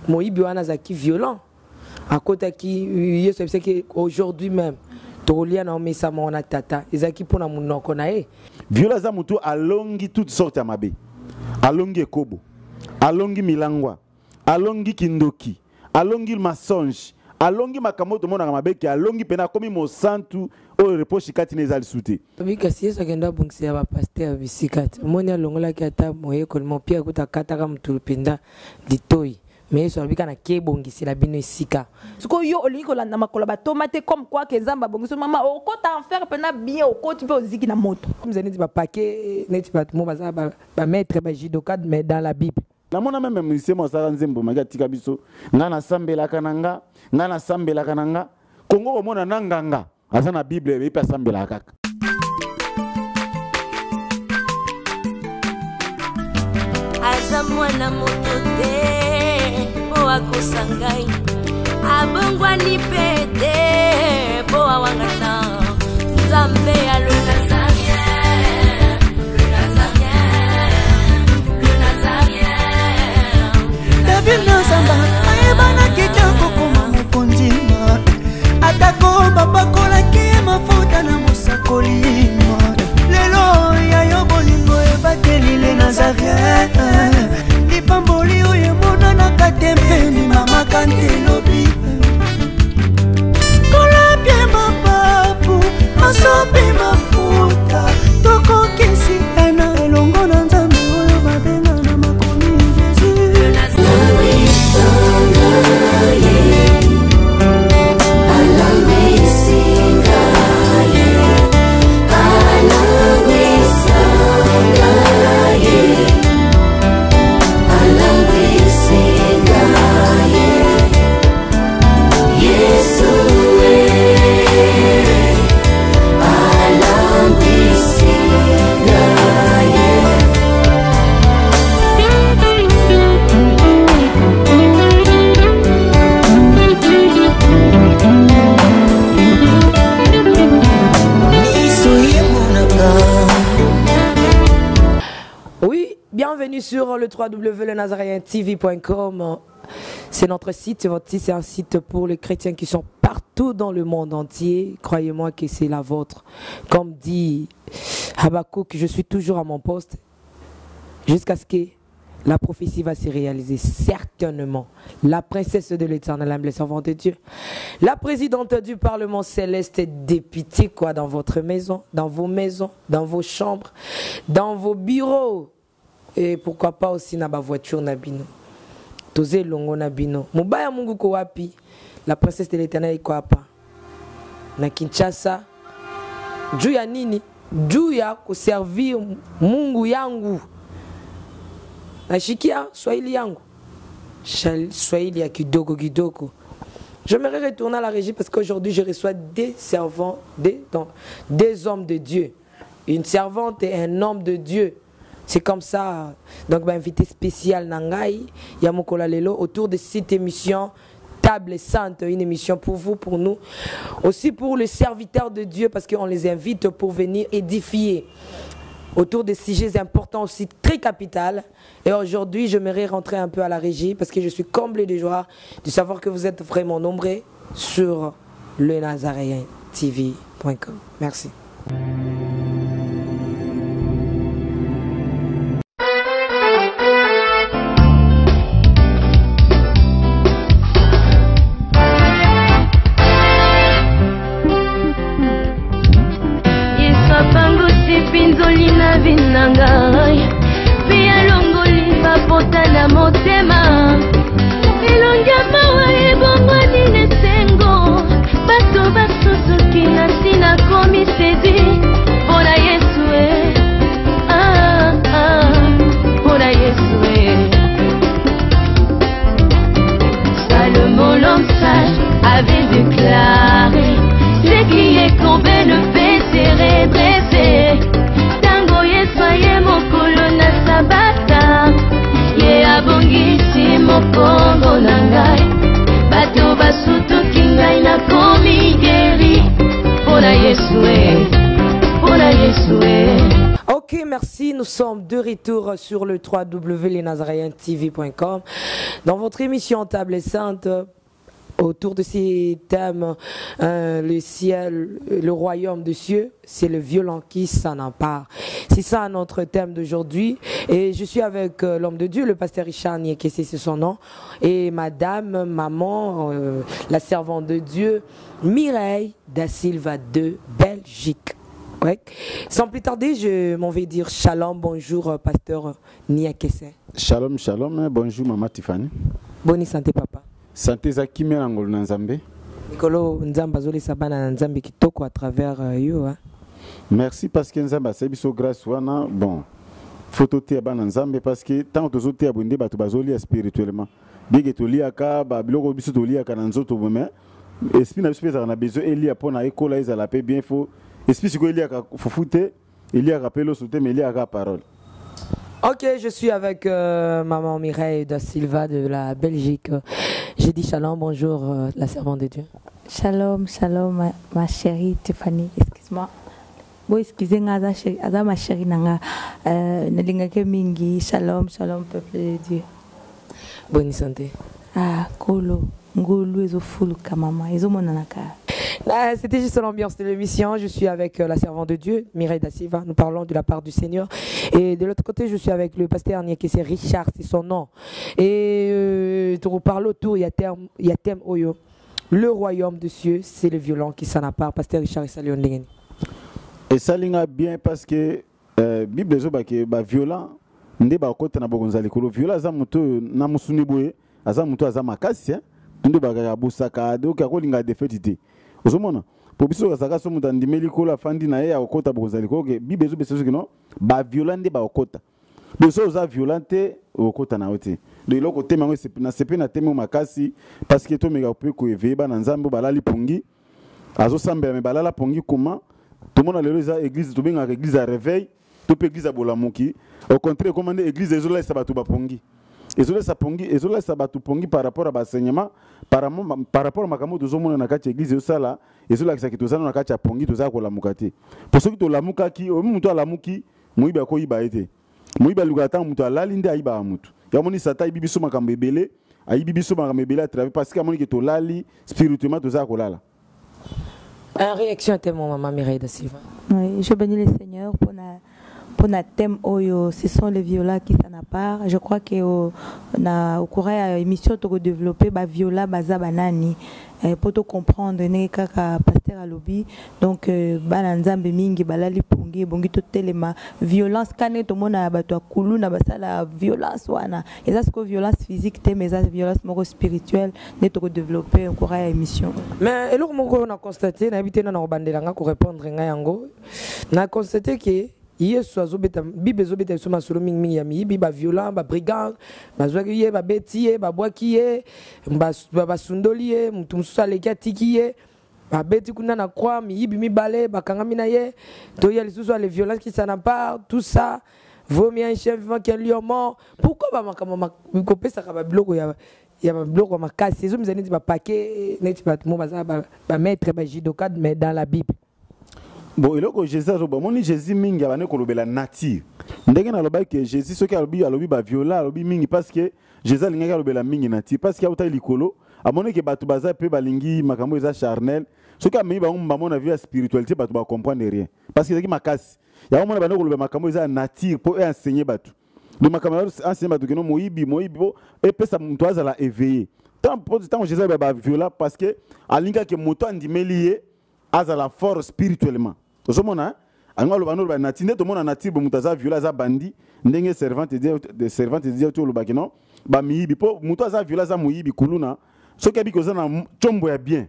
moyibi wana zaki violent à côté qui yeso c'est que aujourd'hui même tolia na omesa mona tata ezaki pona munoko na e viola za mutu alongi toutes sortes ya mabe alongi ekobo alongi milangwa alongi kindoki alongi masonge alongi makambo to mona mabe ki alongi pena komi mo santu o reproche kati nezali sute bika siesa kenda bungsi ya ba pasteur bisikati moni alongola ki ata moye ko mo pia kuta kata ka mutulu penda ditoi mais so bika na ke bongisi la bino esika siko yo olingi kolanda makolo ba tomate comme quoi que nzamba bongiso mama okota en faire pena bien okoti pe oziki na moto mzeni ti ba paquet neti ba mo baza ba maître ba jidokad mais dans la Bible la mona même musicien mo sala nzembo maka tika biso ngana sambela kananga ngana sambela kananga kongo ko mona nanganga asa na Bible be pa sambela kaka asa mwana motote o akosangai abongwa ni pete po awangata nzambe alona David Nzamba ayebana kitoko kuma mukondima atako babakola ki mafuta na musakolima lelo ya yobolingo ebatelile Nazareth lipamboli oyo mona na katempeni mama kantelobi kolapye mapapu masope mafuta tokokisi ena elongo na nzambe oyo babenga na makomi Bienvenue sur le www.lenazarientv.com. C'est notre site, votre site, c'est un site pour les chrétiens qui sont partout dans le monde entier. Croyez-moi que c'est la vôtre. Comme dit Habakkuk, je suis toujours à mon poste jusqu'à ce que la prophétie va se réaliser. Certainement. La princesse de l'Éternel, l'humble servante de Dieu, la présidente du Parlement céleste, députée quoi, dans votre maison, dans vos chambres, dans vos bureaux. Et pourquoi pas aussi na ba voiture na bino. Toze longo na bino. Mubaya mungu ko wapi? La princesse de l'Éternel iko hapa. Na Kinshasa. Juu ya nini? Juu ya kuservir mungu yangu. Nashikia Swahili yangu. Swahili ya kidogo kidogo. J'aimerais retourner à la régie parce qu'aujourd'hui je reçois des servants, des hommes de Dieu. Une servante et un homme de Dieu. C'est comme ça. Donc, invité spécial Nangai, Yamokola Lelo, autour de cette émission, Table Sainte, une émission pour vous, pour nous. Aussi pour les serviteurs de Dieu, parce qu'on les invite pour venir édifier autour des sujets importants aussi, très capitales. Et aujourd'hui, j'aimerais rentrer un peu à la régie, parce que je suis comblé de joie de savoir que vous êtes vraiment nombreux sur le Nazarientv.com. Merci. merci. Nous sommes de retour sur le www.lesnazaréens.tv.com dans votre émission Table et Sainte. Autour de ces thèmes, le ciel, le royaume des cieux, c'est le violent qui s'en empare. C'est ça notre thème d'aujourd'hui. Et je suis avec l'homme de Dieu, le pasteur Richard Niekese, c'est son nom, et madame, maman, la servante de Dieu, Mireille da Silva de Belgique. Ouais. Sans plus tarder, je m'en vais dire shalom, bonjour, pasteur Niekese. Shalom, shalom, bonjour, maman Tiffany. Bonne santé, papa. Santé za kimia ngolo na Nzambe. Nikolo Nzamba zoli sabana na Nzambe kitoko à travers you hein. Merci parce que Nzamba c'est biso grâce wana bon. Photo te ba na Nzambe parce que tant to zote abonde ba to bazoli spirituellement. Bige to liaka ba biloko biso to liaka na nzoto bome. Esprit na biso pesa na besoin elia pona ekola ezala pe bien faux. Esprit siko eliaka fufute, elia rappelo soute mais elia parole. Ok, je suis avec maman Mireille da Silva de la Belgique. J'ai dit shalom, bonjour la servante de Dieu. Shalom, shalom ma chérie Tiffany, excuse-moi. Bon, excusez-moi, ma chérie nanga nalingake mingi. Shalom, shalom peuple de Dieu. Bonne santé. Ah, kolo, ngolu ezo fulu kamama, ezo monanaka. C'était juste l'ambiance de l'émission. Je suis avec la servante de Dieu, Mireille da Silva. Nous parlons de la part du Seigneur. Et de l'autre côté, je suis avec le pasteur Niekese Richard, c'est son nom. Et tu reparles autour, il y a thème Oyo. Le royaume des cieux, c'est le violent qui s'en appart. Pasteur Richard et Salion Dengeni. Et ça linga bien parce que Bible zo ba ke ba violent nde ba kota na bogonzali ko violent za muto na musuni boye aza muto aza makasi nde ba ga busaka do ka ko linga defetité. Ozomona po biso kazaka so muta ndimeli ko la fandi na ye ya okota bokozali ko ke bibezo beso kino ba violente ba okota beso za violente okota na ote de loko tema ngo na sepe na temo makasi parce que to mega pe ko eveba na nzambo balali pongi azo sambela me balala pongi comment tout le monde lelo za église to benga église à réveil to pe église à bolamuki au contraire commande église ezola sabatu ba pongi ezola sabatu pongi par rapport à l'enseignement par rapport à makambo tozomona na kati église osala ezola kisaki tozana na kati ya pongi tozala ko lamukati pour ceux qui to lamuka ki o mutu alamuki muiba ko iba ete muiba lugata mutu alali nde aiba mutu ya moni sata ibibiso makambo ebele aibibiso makambo ebele à travers parce que moni ke to lali spirituellement tozala ko lala. En réaction à mon maman Mireille da Silva. Oui, je bénis le Seigneur pour notre thème Oyo, ce sont les violats qui s'en apparent. Je crois que au cours de l'émission, tu as développé les violats baza banani pour te comprendre ne kaka pasteur alobi donc bananzambe mingi balali pongi bongi to telema violence kane to mona ba to kulu na basala violence wana et ça c'est que violence physique te mais ça violence moro spirituelle ne to développer au cours de l'émission. Mais eloko moko na constater na habité na robandelanga ko répondre nga yango na constater que Yesu azobeta Bible ezobeta so masolo mingi ya miyibi ba violent ba brigand bazwaki ye ba betiye ba bwaki ye ba sundoli ye mutu mususu aleki atiki ye ba beti kuna na croix miyibi mibale bakangami na ye to ya lisusu les violences qui s'en emparent tout ça vaut mieux un chien vivant qu'un lion mort. Pourquoi ba makama kopesa ka ba biloko ya ba biloko makasi ezo mizani ti ba paquet neti ba mo baza ba maître ba judoka mais dans la Bible. Bon, et là, Jésus a dit Jésus mingi a dit la nature. Ndenge na loba que Jésus ce qui a lobi ba viola lobi mingi parce que Jésus a dit la mingi nature parce qu'il y a autant likolo a monné que batu baza pe balingi makambo eza charnel ce qui a mis ba mona vie spiritualité batu ba comprendre rien parce que c'est makasi ya mona ba loba makambo eza nature pour enseigner batu le makambo enseigner batu que non moyibi bo et pe ça mtoaza la éveiller tant Jésus ba viola parce que alinga que moto andimelié aza la force spirituellement. Ozomona angalo bano ba natine to mona native mutaza viola za bandi ndenge servante de to lobaki non ba miyibi po mutaza viola za muyibi kuluna soki abi kozana chombo ya bien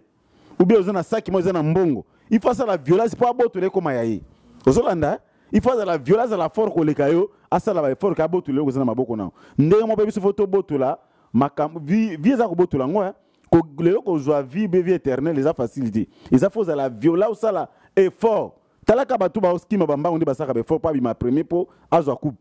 ou bien ozana saki mo ozana mbongo il faut ça la violence pour abotole koma yayi ozolanda il faut la violence la force ko lekayo asala ba force ka botole kozana maboko na ndenge mo bebiso photo botola makam vie za ko botola ngoya ko lelo ko joie vie éternelle les a facilité ils a faut la violence ça la effort talaka batu ba skima bamba on dit basaka be fort pas bi ma premier pour azwa coupe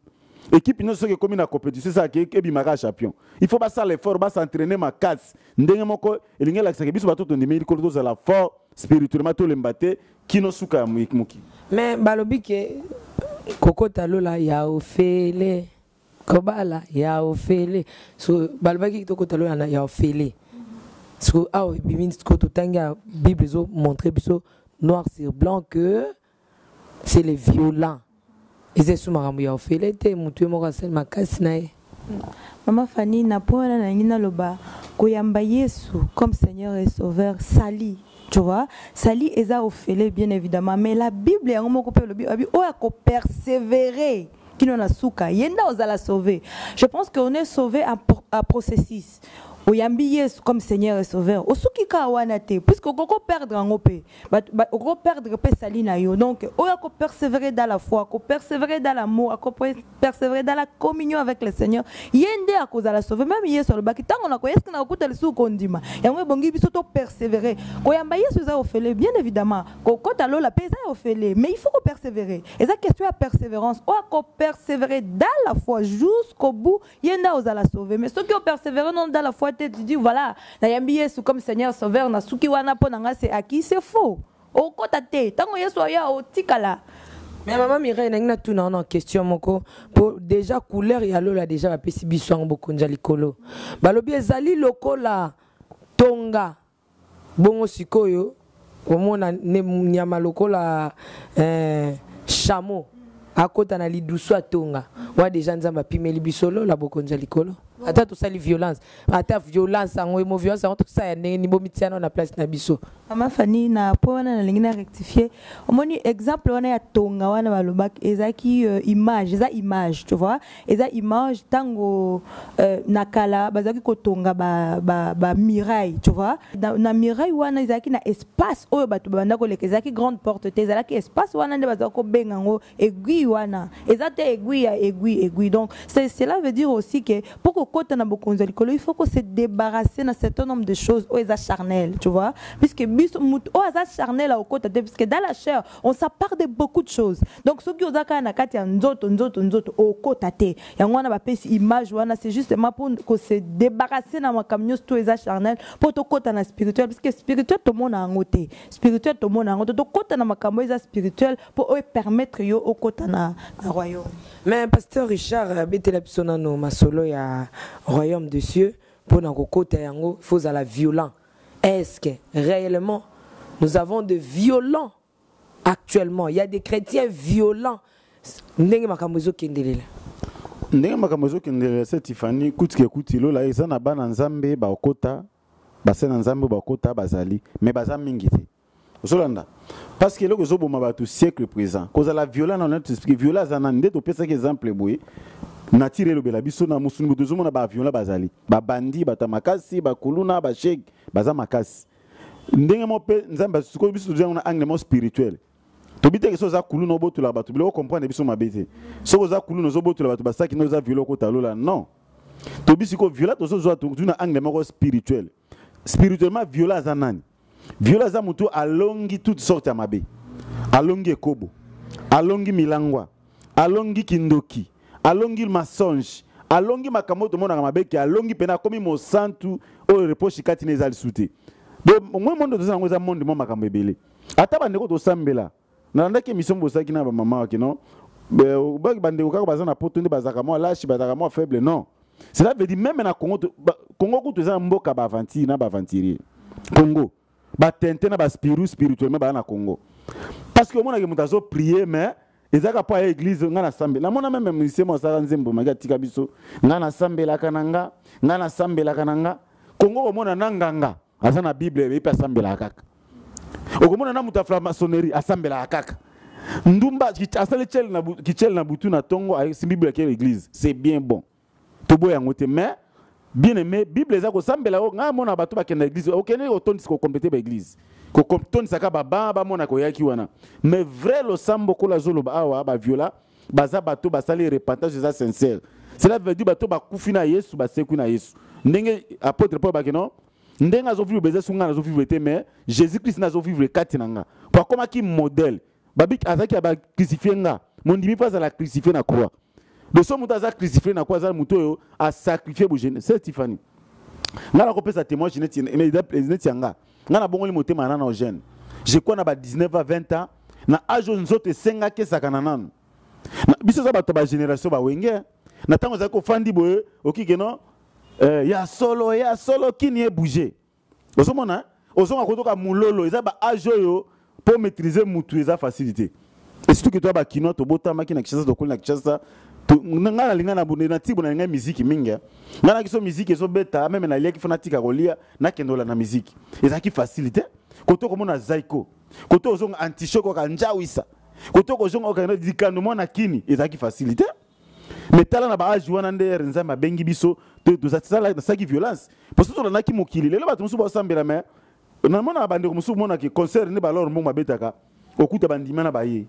équipe non ce que comme na compétition ça ke bi maka champion il faut pas ça l'effort ba s'entraîner ma casse ndenge moko elinga la biso batu to ndimi ko to la fort spirituellement to lembate kino suka muki mais balobi ke Koko talola ya ofele. Kobala ya ofele. So balbaki toko talola ya ofele. So ah oui, bimins ko tanga Bible zo montrer biso noir sur blanc que c'est les violents. Et c'est sous marambo ya ofele te mutu mo kasel makasi na ye. Maman Fanny na pona na ngina loba koyamba Yesu comme Seigneur et Sauveur sali. Tu vois, sali eza ofele bien évidemment, mais la Bible yango moko pe lobi abi o ya ko persévérer qui n'en a souka yenda ozala sauver. Je pense qu'on est sauvé à processus. Oyambi Yesu comme Seigneur et Sauveur. Osuki ka wana te puisque koko perdre en opé. Oko perdre pe sali na yo. Donc oya ko persévérer dans la foi, ko persévérer dans l'amour, ko persévérer dans la communion avec le Seigneur. Yende a cause la sauver même Yesu le baki tango na ko yeska na okuta lesu kondima. Yango bongi biso to persévérer. Koyamba Yesu za ofele bien évidemment. Ko kota lo la pesa ofele, mais il faut ko persévérer. Et ça question à persévérance. Oya ko persévérer dans la foi jusqu'au bout. Yenda ozala sauver. Mais ceux qui ont persévéré non dans la foi tu dis voilà na yambi Yesu comme Seigneur Sauveur na suki wana po nanga c'est acquis c'est faux o kota te tango Yesu ya o tikala. Mais maman Mireille n'a tout non question moko pour déjà couleur ya lola déjà ba pesi biso en boko njali kolo balobi ezali lokola tonga bongo sikoyo omona ne nyama lokola chameau akota na lidusu atonga wa déjà nzamba pimeli bisolo la boko njali kolo. Ata tout ça les violences, ata violence en emo violence en tout ça ni bomitiano na place na biso. Maman Fanny na pona na lingina rectifier. Omoni exemple wana ya tonga wana balobak ezaki image, eza image, tu vois? Eza image tango nakala bazaki ko tonga ba miraille, tu vois? Na miraille wana ezaki na espace oyo batu banda ko leka ezaki grande porte te ezaki espace wana nde bazako benga ngo aiguille wana. Ezate aiguille. Donc cela veut dire aussi que pour il faut qu'on se débarrasser d'un certain nombre de choses où ils sont charnels, tu vois, puisque charnel au côté puisque dans la chair on s'appart de beaucoup de choses. Donc ceux qui ont nzoto au côté et on a pas image c'est justement pour qu'on se débarrasser dans ma camion tout les charnel pour tout côté dans spirituel parce que spirituel tout le monde a un côté spirituel tout le monde a un côté tout côté dans ma camion spirituel pour permettre yo au côté dans royaume. Mais pasteur Richard betela pisona no masolo ya royaume des cieux pour na kokota yango faut à la violent. Est-ce que réellement nous avons de violents actuellement? Il y a des chrétiens violents. Ndenge makamozo kendelela. Ndenge makamozo kendelela c'est Tiffany kutilo la eza na bana nzambe ba okota ba sena nzambe ba okota bazali mais baza mingi te. Osolanda parce que loko zoboma ba tout siècle présent cause la violence on explique violence ana ndeto pesa que exemple boye nature lo bela biso na musuni bozo mona ba violence bazali ba bandi batamakasi ba kuluna ba shek baza makasi ndenge mo pe nzamba suko biso déjà on a angle spirituel to bite que so za kuluna oboto la bato bilo comprendre biso mabete so za kuluna zo boto la bato basaki no za violence ko talola non to biso ko violence to zo to na angle spirituel spirituellement violence anani violence za mutu alongi toutes sortes ya mabe alongi ekobo alongi milangwa alongi kindoki alongi masonge alongi makambo to mona mabe ki alongi pena komi mo santu o reproche kati nezali sute donc moi monde to zango za monde mo makambo ebele ata bandeko to sambela na ndaki misombo saki na ba mama ki non ba bandeko ka bazana poto ndi bazaka mo lâche bazaka mo faible non cela veut dire même na Congo ko to za mboka ba aventure na ba aventurier Congo ba tente na ba spirituellement ba na Congo parce que mona ke mutazo prier mais ezaka pa église ngana sambe na mona même musicien mo saka nzembo maga tika biso ngana sambela kananga Congo ko mona nanganga asa na Bible e pa sambela kaka okomona na mutafla maçonnerie asambela kaka ndumba asale kichel na butu na tongo a Bible ke l'église c'est bien bon tobo ya ngote mais bien aimé Bible ezako sambela nga mona bato ba kenda église okene otondi ko compléter ba église ko comptondi saka ba mona ko yaki wana mais vrai lo sambo ko la zolo ba awa ba viola baza bato ba sali repentance za sincère cela veut dire bato ba kufina Yesu ba seku na Yesu ndenge apôtre Paul ba keno ndenge azo vivre beza sunga azo vivre te mais Jésus Christ na zo vivre kati nanga pour comme qui modèle babik azaki ba crucifier nga mondimi pas à la crucifier na croix de son mutaza crucifié na quoi za muto a sacrifié bojene c'est Tiffany ngala ko pesa témoin net yanga ngana bongoli motema na na jeune je crois na ba 19 à 20 ans na âge nzote senga ke sakana nanu biso za bato ba génération ba wenge na tango za ko fandi boye okike non ya solo kini e bouger ozomona ozonga kotoka mulolo eza ba age oyo pour maîtriser mutu eza facilité et surtout que toi ba kino to botama kina kishasa to kolina kishasa ngana lingana bunde na tibo na nga musique minga ngana kiso musique ezo beta même na liaki fanatika kolia na kendola na musique eza ki facilité koto komona zaiko koto ozonga anti-choc ka njawisa koto kozonga ka dikano mona kini eza ki facilité mais tala na ba age wana nde nzamba bengi biso to zatala na saki violence parce que na ki mokili lelo bato musu ba sambela mais na mona bande ko musu mona ki concert ne ba lor mo mabetaka okuta bandima na baye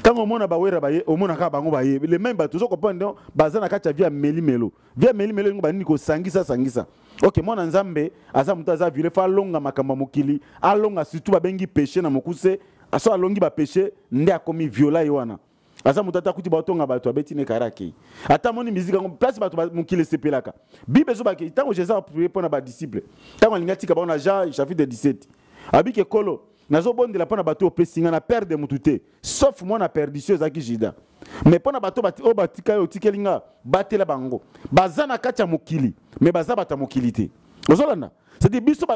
tango mona ba wera baye omona ka bango baye les mêmes bato zo comprendre bazana kacha via melimelo ngo bani ko sangisa OK mona nzambe aza muta za vile fa longa makamba mokili alonga surtout ba bengi péché na mokuse aso alongi ba péché nde akomi viola yoana aza mutata kuti batonga bato abeti ne karaki ata moni musique ngo place bato mokili sepelaka bible zo ba ki tango Jésus a prié pour na ba disciple tango lingati ka ba na Jean chapitre 17 abike kolo nazo bondela pona bato opesinga na perdre mutute sauf moi na perdition zaki jida mais pona bato bati o batika yo tikelinga batela bango bazana kacha mokili mais baza bata mokilité ozolanda c'est-à-dire biso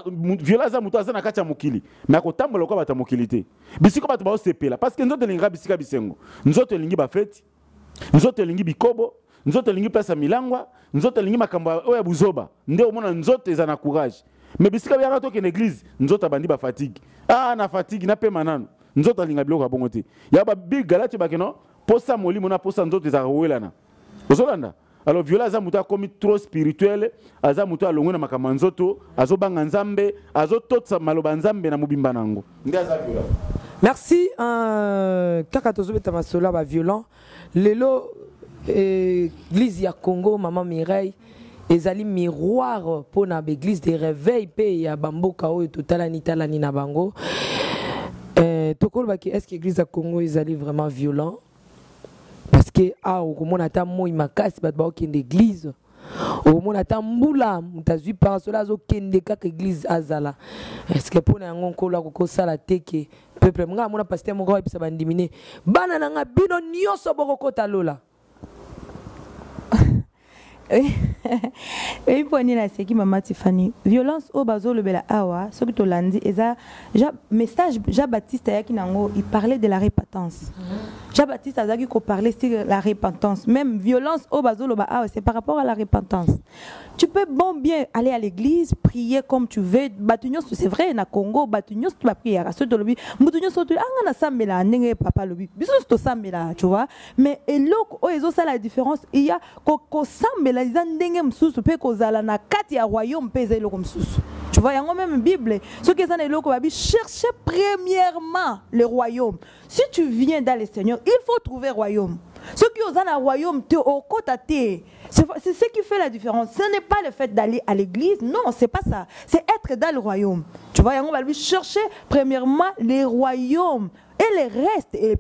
violence za muto azana kacha mokili mais akotambola ko bata mokilité bisiko bato ba osepela parce que nzoto linga bisika bisengo nzoto lingi ba feti nzoto lingi bikobo nzoto lingi place milangwa nzoto lingi makamba oya buzoba nde omona nzoto ezana courage mais bisika biaka toke na église nzoto bandi ba fatigue na fatigue na pe manano nzoto linga biloko bongo te ya ba big galati ba keno posa molimo na posa nzoto za welana ozolanda alors viola za muta komi trop spirituel aza muta alongwe na makama nzoto azo banga nzambe azo totsa maloba nzambe na mobimba nango ndi aza viola. Merci kaka tozobeta masola ba violent lelo église ya Congo Maman Mireille ezali miroir pour na église de réveil pe ya bamboka oyo totalani talani na bango tokoloba ki est-ce que église ya Congo ezali vraiment violent parce que au komona ata moi makasi bato ba okende église au komona ata mbula mutazwi par cela zo kende kaka église azala est-ce que pour na yango kola ko sala teke peuple nga mona pasteur moko episa bandimine bana na nga bino nyonso boko kota lola. Et pour ni la seki Maman Tiffany violence au bazo le bela awa ce que to landi eza message Jean Baptiste yaki nango il parlait de la repentance. Jean Baptiste a dit qu'on parlait sur la repentance même violence au bazo le ba awa c'est par rapport à la repentance. Tu peux bien aller à l'église prier comme tu veux batunios c'est vrai na Congo batunios tu vas prier à ce to lobi mutunios to anga na sambela ndenge papa lobi biso to sambela tu vois mais eloko o ezo ça la différence il y a ko sambela ils ont ndenge msusu pe kozala na kati ya royaume pe zelo comme msusu tu vois yango même Bible ce que ça eloko babi chercher premièrement le royaume si tu viens dans le Seigneur il faut trouver royaume ceux qui ont un royaume te au côté c'est ce qui fait la différence ce n'est pas le fait d'aller à l'église non c'est pas ça c'est être dans le royaume tu vois yango babi chercher premièrement les royaumes et les restes et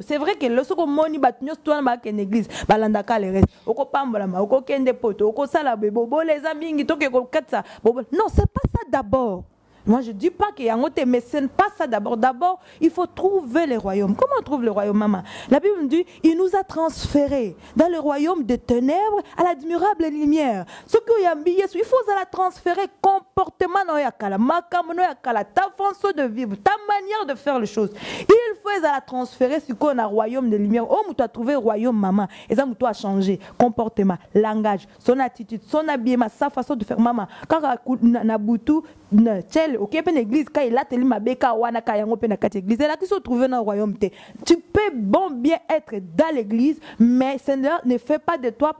c'est vrai que lorsque moni batnyos toi na ba église balandaka les restes oko pambola ma oko kende poto oko sala bebo les amis ngi toke ko katsa non c'est pas ça d'abord. Moi je dis pas qu'il y a un autre mais ce n'est pas ça d'abord il faut trouver le royaume. Comment on trouve le royaume maman? La Bible nous dit il nous a transférés dans le royaume des ténèbres à l'admirable lumière. Ce que y a il faut la transférer comportement no yakala makam no yakala ta façon de vivre ta manière de faire les choses. Il faut la transférer sur qu'on a royaume de lumière. Oh tu as trouvé royaume maman et ça tu as changé comportement langage son attitude son habillement sa façon de faire maman quand na butu na tchel OK pe l'église quand il a teli mabeka wana ka yango pe na kati église là qui se trouve dans le royaume te tu peux bien être dans l'église mais Seigneur ne fait pas de toi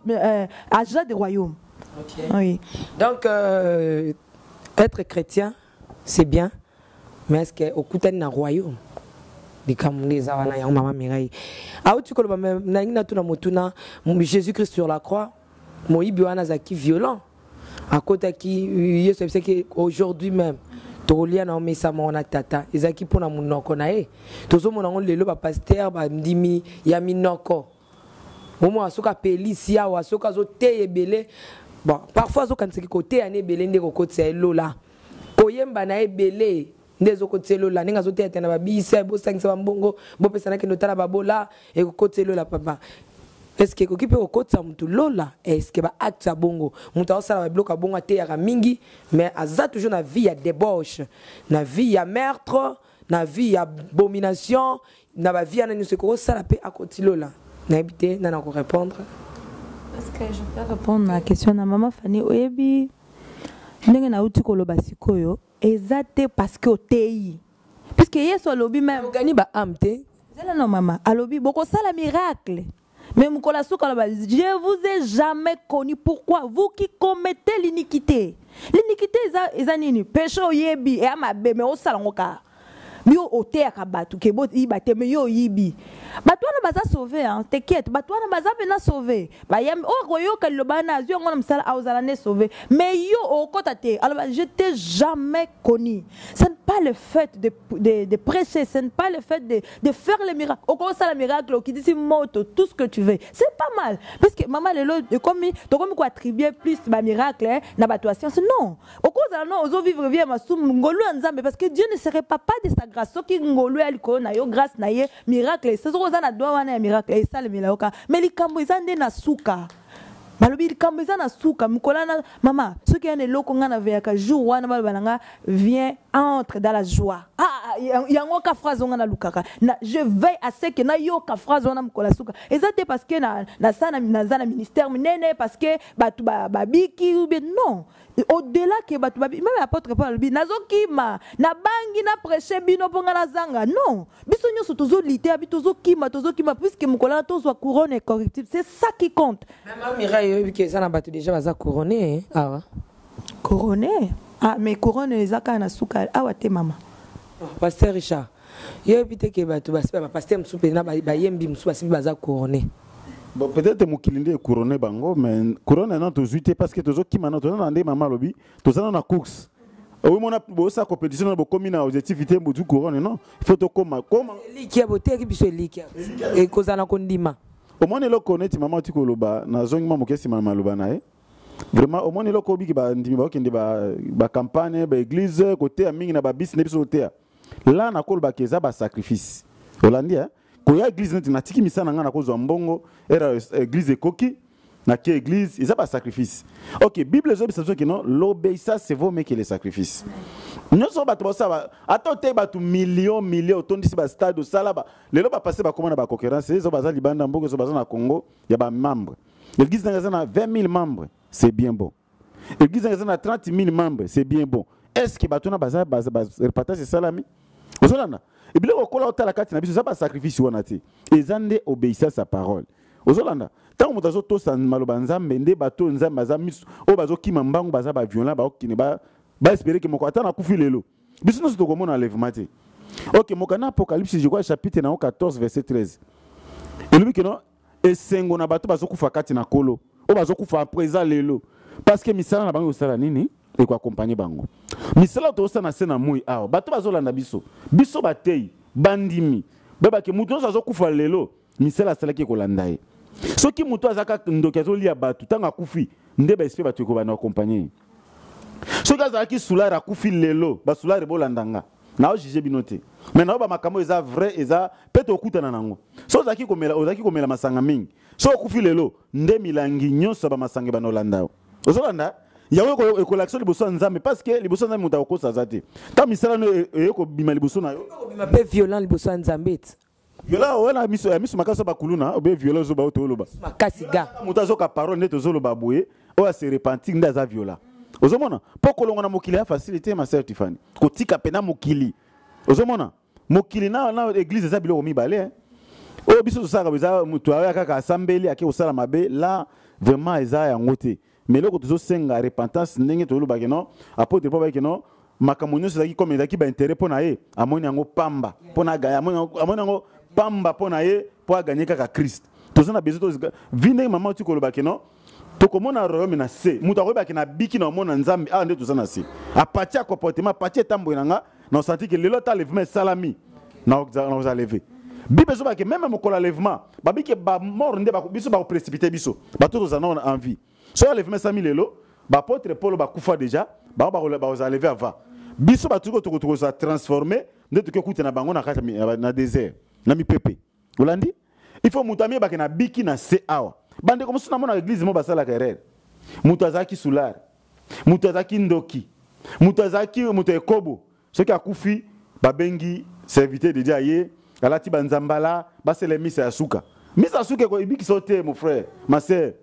agent du royaume. OK. Oui. Donc être chrétien c'est bien mais est-ce que au kutani na royaume dikamundeza wana ya Maman Mireille a tu koloba na ngina tuna motuna Jésus-Christ sur la croix moyibi wana zaki violent à côté qui c'est que aujourd'hui même tolia na mesa mona tata ezaki pona munoko na e tozo mona ngo lelo ba pasteur ba ndimi ya minoko momo asoka pelisia wa asoka zo te ebele bon parfois zo kansiki côté ane ebele ndeko kotsa elola koyemba na ebele ndezo kotelo la ninga zote atena ba bisa bo sangisa ba mbongo bo pesa na kendo tala babola e kotelo la papa. Est-ce que okipe okotsa mutu lola est-ce que ba acte bongo mutu osala ba bloka bongo te ya mingi mais aza toujours na vie ya débauche na vie ya meurtre na vie ya abomination na ba vie na nyuso ko sala pe akotilola na habité na ko répondre. Est-ce que je peux répondre à la question de maman Fanny oyebi ndenge na uti koloba sikoyo ezate parce que otei puisque yeso alobi même gani ba amte zela non maman alobi boko sala miracle mais mukola suka loba je vous ai jamais connu pourquoi vous qui commettez l'iniquité eza nini péché oyebi e amabe mais osala ngoka bio otea kabatu kebo ibate me yo yibi bato wana baza sauvé hein t'inquiète bato wana baza pena sauvé ba yam o koyo ka lobana azio ngona msala auzala ne sauvé mais yo okota te alors je t'ai jamais connu. Ce n'est pas le fait de prêcher, ce n'est pas le fait de faire les miracles au commence la miracle qui dit moto tout ce que tu veux c'est pas mal parce que maman le comme quoi attribuer plus ba miracle hein, na bato science non au cause non ozo vivre vie masum ngolu nzambe parce que Dieu ne serait pas de sa grâce qui ngolu aliko na yo grâce na ye miracle c'est ça na doa wana ya miracle et ça le milaoka mais likambo ezande na suka balobi likambo eza na suka mukolana mama ce qui est ne loko nga na veaka jour wana balanga vient entre dans la joie yango ka phrase nga na lukaka na je veille à ce que na yo ka phrase wana mukola suka ezate parce que na sana na ministère minene parce que batu babiki ou bien non au-delà que batu babi même l'apôtre Paul bi nazokima na bangi na prêcher bino ponga na zanga non biso nyoso tozo lité abitozokima puisque mukola tozo couronne corruptible c'est ça qui compte même miraille que ça na batu déjà baza couronné ah couronné ah mais couronne ezaka na suka awate mama pasteur Richard yebite ke batu basiba pasteur msupe na bayembi msuba sibi baza couronné. Bon, peut-être que est couronné bango, mais couronné non tous parce que tous qui maintenant tous andé maman lobby, tous na course. Oui, mon a sa compétition na bokomi na objectif ité mbudu couronné non. Il faut to comment liki ya bote ki biso liki et koza na kondima. Au moins le connaître maman tu koloba na zongi maman kesi maman loba na vraiment au moins le kobi ki ba ndimi ba kende ba campagne ba église côté amingi na ba bis na biso côté. Là na koloba keza ba sacrifice. Hollandais hein. Quand il y a l'église, il y a une église qui na qui église, il y a pas sacrifice. Ok, Bible est que non, l'obéissance c'est vaut mieux que les sacrifices. Nous sommes battus ça, attends t'es battu millions, autant d'ici bas stade au salaba. Les lois passer par comment la concurrence, les autres bazar Liban, Nambogo, les autres bazar na Congo, il y a pas membres. L'église dans a 20 000 membres, c'est bien bon. L'église dans a 30 000 membres, c'est bien bon. Est-ce que battu na bazar repartage c'est salami? Vous savez et bien au cola la carte na biso ça pas sacrifice wana te ezande obéissance à sa parole ozolanda tant que motazo to san maloba nzambe nde bato nzambe bazamiso o bazo kima mbangu baza ba violent ba okine ba espérer que moko atana kufi lelo biso nous to komona enlèvement te. OK mokana Apocalypse je crois chapitre na 14 verset 13 et lui que non esengo na bato bazo kufa kati na kolo o bazo kufa présent lelo parce que misala na bango osala nini et quoi accompagner bango misala to osana sena moi awa bato bazolanda biso batei bandimi beba ke mutu azo kufa lelo misala sala ki kolanda ye soki mutu azaka ndoki azolia bato tanga kufi nde ba esprit bato ko bana accompagner soki azaki sulara kufi lelo ba sulara bolandanga na o juger binote mais na ba makambo eza vrai eza pete okutana nango so ozaki komela masanga mingi so kufi lelo nde milangi nyoso ba masanga bana olanda ozolanda yawe ekolakso liboso nzambe parce que liboso nzambe muta okosa zate ta misala no eko bima liboso na yo bima pe violent liboso nzambe violent wana miso makaso ba kuluna obe violent zo ba otoloba makasi ga muta zo ka parole neto zo loba boye o se repentir ndaza violent ozomona pokolongo na mokili ya facilité ma sœur Tiffany kotika pena mokili ozomona mokili na église za biloko mibale o biso saka beza mutu ayaka asambeli ake osala mabe là vraiment eza ya ngote mais là, quand tu as repentance, tu as non, apôtre Paul que non, makamunyo c'est comme il ba intérêt pour naé, amoni yango pamba, pour na gagner, amoni yango pamba pour naé, pour gagner kaka Christ. Tous on a besoin de viner maman tu koloba que non, to komona royaume na se, muta ko ba ke na biki na mona nzambe, ah nde tous na se. A partir comportement, partir tambo nanga, na senti que le lot lèvement salami, na on a levé. Bible so ba que même mon lèvement, ba biki ba mort nde ba biso ba précipiter biso, ba tous en ont envie. So les 5 000 lelo, ba apôtre Paul ba kufa déjà, ba lever avant. biso batuko toko sa transformer ndeto ke kuta na bango na kata na désert na mipepe olandi il faut mutamie ba na biki na se awa bande comme ça na mona église mo basala kerere mutazaki solar mutazaki ndoki mutazaki mutekobo soki akufi babengi serviteur de Dieu aye alati banzambala basele misa ya suka ko ibiki sote mon frère ma sœur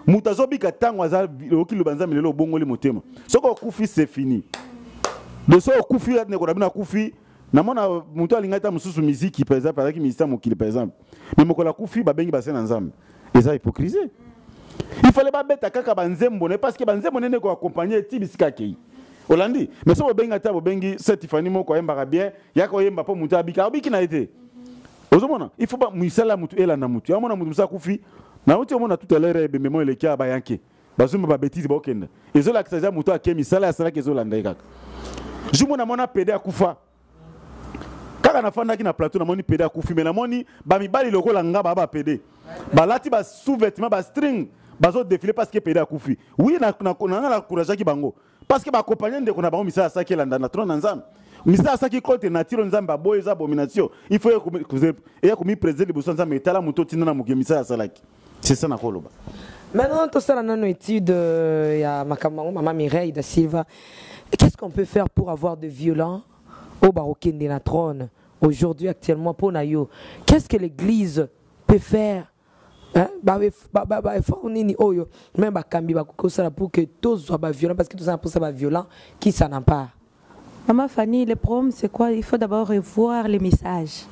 mutazobika tango azal okilo banzambe lelo bongoli motema soko okufi c'est fini de so okufi ne ko rabina kufi na mona mutu alingata mususu musique par exemple avec ministère mokili par exemple mais mokola kufi babengi basena nzambe eza hypocrisie il fallait pas beta kaka banzembo ne parce que banzembo ne ko accompagner tibisika kei olandi mais so bobenga ta bobengi certifié moko yemba bien yako yemba po mutu abika na été ozomona il faut pas muisala mutu ela na mutu amona mutu musa kufi na uti omona tout à l'heure be memo elekia ba yanke bazuma ba bêtise ba okenda ezola kisaja mutu akemi sala ya sala kezola ndeka jumona mona pede akufa kaka na fanda ki na plateau na moni pede akufi mais na moni ba mibali lokola ngaba ba pede balati ba sous-vêtements ba string bazo défiler parce que pede akufi oui na courage ki bango parce que ba accompagner ndeko na bango misala saki landa na trône nzambe misala saki kote na tiro nzambe boyo za abomination il faut et comme président de nzambe etala muto tina na muke misala salaki c'est ça na koloba. Maintenant tout ça dans nos études il y a maman Mireille da Silva. Qu'est-ce qu'on peut faire pour avoir de violents au baroque de la trône aujourd'hui actuellement pour Nayo? Qu'est-ce que l'église peut faire? Même pour que tous soient violents parce que tout ça pour ça violent qui s'en empare. Maman Fanny, le problème c'est quoi? Il faut d'abord revoir les messages.